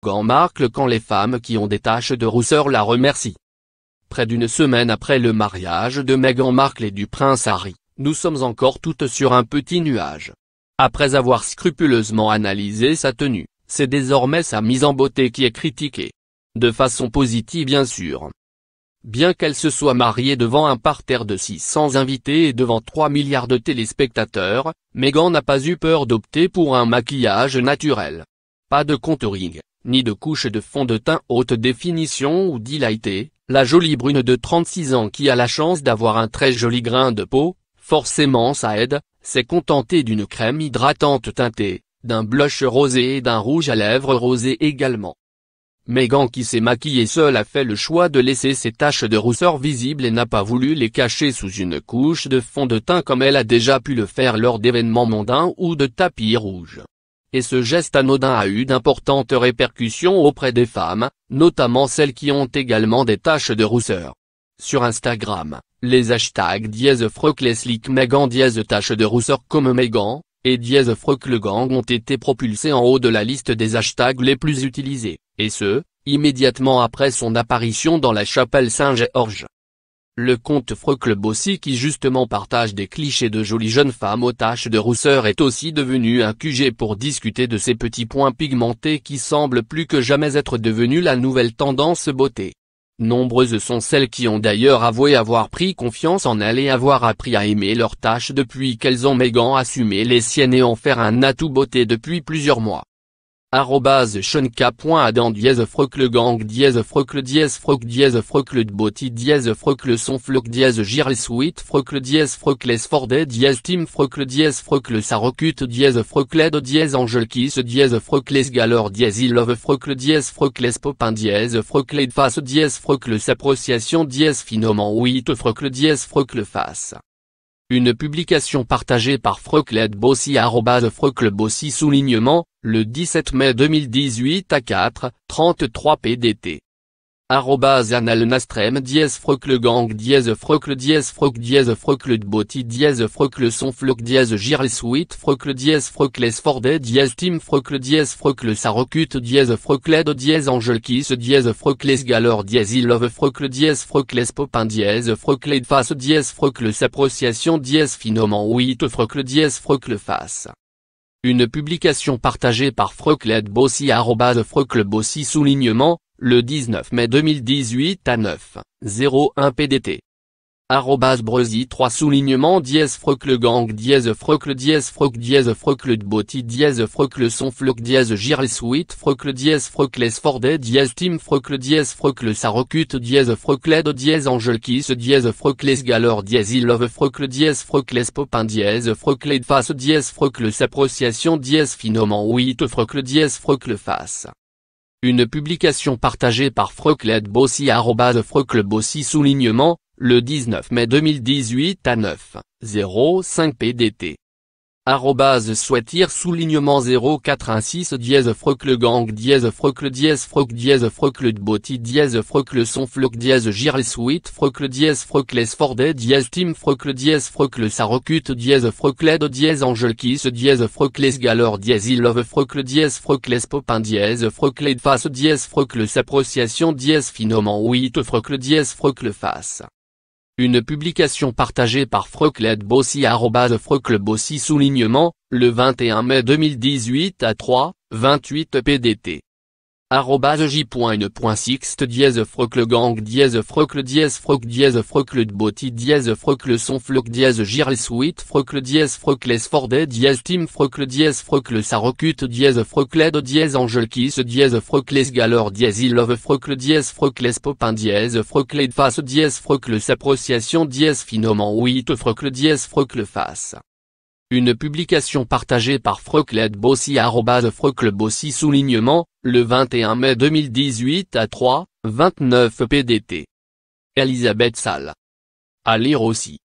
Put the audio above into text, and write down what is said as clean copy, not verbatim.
Meghan Markle quand les femmes qui ont des taches de rousseur la remercient. Près d'une semaine après le mariage de Meghan Markle et du prince Harry, nous sommes encore toutes sur un petit nuage. Après avoir scrupuleusement analysé sa tenue, c'est désormais sa mise en beauté qui est critiquée. De façon positive bien sûr. Bien qu'elle se soit mariée devant un parterre de 600 invités et devant 3 milliards de téléspectateurs, Meghan n'a pas eu peur d'opter pour un maquillage naturel. Pas de contouring, ni de couche de fond de teint haute définition ou dilaté, la jolie brune de 36 ans qui a la chance d'avoir un très joli grain de peau, forcément ça aide, s'est contentée d'une crème hydratante teintée, d'un blush rosé et d'un rouge à lèvres rosé également. Meghan qui s'est maquillée seule a fait le choix de laisser ses taches de rousseur visibles et n'a pas voulu les cacher sous une couche de fond de teint comme elle a déjà pu le faire lors d'événements mondains ou de tapis rouges. Et ce geste anodin a eu d'importantes répercussions auprès des femmes, notamment celles qui ont également des taches de rousseur. Sur Instagram, les hashtags #FreckleSlick Meghan taches de rousseur comme Meghan, et #FreckleGang ont été propulsés en haut de la liste des hashtags les plus utilisés, et ce, immédiatement après son apparition dans la chapelle Saint-Georges. Le compte FreckleBossy qui justement partage des clichés de jolies jeunes femmes aux taches de rousseur est aussi devenu un QG pour discuter de ces petits points pigmentés qui semblent plus que jamais être devenus la nouvelle tendance beauté. Nombreuses sont celles qui ont d'ailleurs avoué avoir pris confiance en elles et avoir appris à aimer leurs taches depuis qu'elles ont Meghan assumé les siennes et en faire un atout beauté depuis plusieurs mois. @Seank.Adam #FreckleGang #Freckle #FreckleBossy #FreckleSonFlock #GirlSweet Freckle #FreckleSfordé #Team Freckle #Freckle Sarokut #Freckled #AngelKiss #FreckleSgalore #Ilove Freckle #FreckleSpopin #FreckleDface #FreckleSappreciation #Phinoman 8 Freckle #FreckleFace. Une publication partagée par FreckleBossy @FreckleBossy soulignement, le 17 mai 2018 à 4:33 PDT. @AnalNastrem #FreckleGang #Freckle #FreckleBossy #FreckleSonFlock #GirlSweet Freckle #FreckleSfordé #Team Freckle #Freckle Sarokut #Freckled #AngelKiss #FreckleSgalore #Ilove Freckle #FreckleSpopin #FreckleDface #FreckleSappreciation #Phinoman 8 Freckle #FreckleFace. Une publication partagée par FreckleBossy @FreckleBossy soulignement, le 19 mai 2018 à 9:01 PDT. @Brezy3 soulignement #FreckleGang #Freckle #FreckleBossy #FreckleSonFlock #GirlSweet Freckle #FreckleSfordé #Team Freckle #Freckle Sarokut #Freckled #AngelKiss #FreckleSgalore #Ilove Freckle #FreckleSpopin #FreckleDface #FreckleSappreciation #Phinoman 8 Freckle #FreckleFace. Une publication partagée par FreckleBossy @FreckleBossy soulignement, le 19 mai 2018 à 9:05 PDT. @Sweatir soulignement 086 #FreckleGang #Freckle #FreckleBossy #FreckleSonFlock #GirlSweet Freckle #FreckleSfordé #Team Freckle #Freckle Sarokut #Freckled #AngelKiss #FreckleSgalore #Ilove Freckle #FreckleSpopin #FreckleDface #FreckleSappreciation #Phinoman 8 Freckle #FreckleFace. Une publication partagée par FreckleBossy @FreckleBossy soulignement, le 21 mai 2018 à 3:28 PDT. @J.N.Sixt #FreckleGang #Freckle #FreckleBossy #FreckleSonFlock #GirlSweet Freckle #FreckleSfordé #Team Freckle #Freckle Sarokut #Freckled #AngelKiss #FreckleSgalore #Ilove Freckle #FreckleSpopin #FreckleDface #FreckleSappreciation #Phinoman 8 Freckle #FreckleFace. Une publication partagée par FreckleBossy @FreckleBossy soulignement, le 21 mai 2018 à 3:29 PDT. Elisabeth Salle. À lire aussi.